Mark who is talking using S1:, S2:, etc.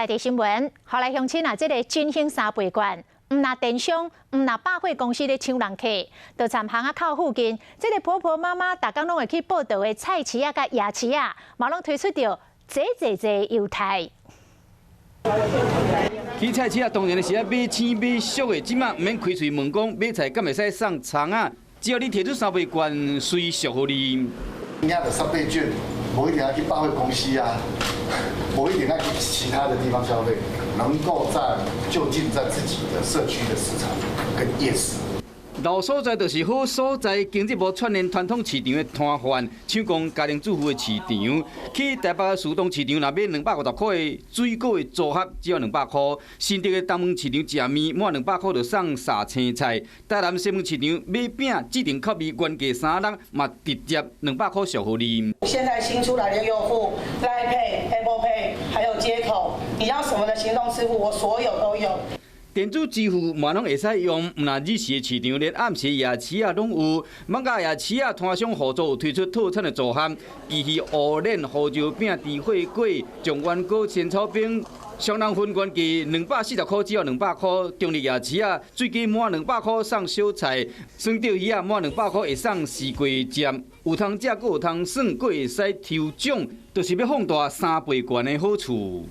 S1: 内地新闻，后来乡亲啊，这个振兴3倍券，唔拿电商，唔拿百货公司咧抢人客，到站巷仔口附近，这个婆婆妈妈逐工拢会去报道的菜市啊、甲夜市啊，嘛拢推出着这优待。
S2: 去菜市啊，当然是要买青买俗的，即马唔免开嘴问讲买菜敢会使送葱啊，只要你摕出3倍券，随俗互你。
S3: 人家的3倍券，不一定要去百货公司啊，不一定要去其他的地方消费，能够就近在自己的社区的市场跟夜市。
S2: 老所在就是好所在，经济部串联传统市场的摊贩，抢攻家庭主妇的市场。去台北树洞市场，若买250块的水果的组合，只要200块；新竹的东门市场食面满200块就送沙青菜；台南西门市场买饼指定口味原价3人，嘛直接200块送互你。
S4: 现在新出来的优付、Line Pay、Apple Pay， 还有街口，你要什么的行动支付，我所有都有。
S2: 电子支付嘛拢会使用，唔那日时的市场，连暗时夜市啊拢有。艋舺夜市啊，摊商合作有推出套餐的组合，鸡鱼、乌链、胡椒饼、猪血粿、状元糕、仙草饼。双人份原价240块，只要200块。中立夜市啊，水鸡满200块送小菜，酸钓鱼啊满200块会送四季汁。有通食，阁有通耍，阁会使抽奖，就是要放大3倍券的好处。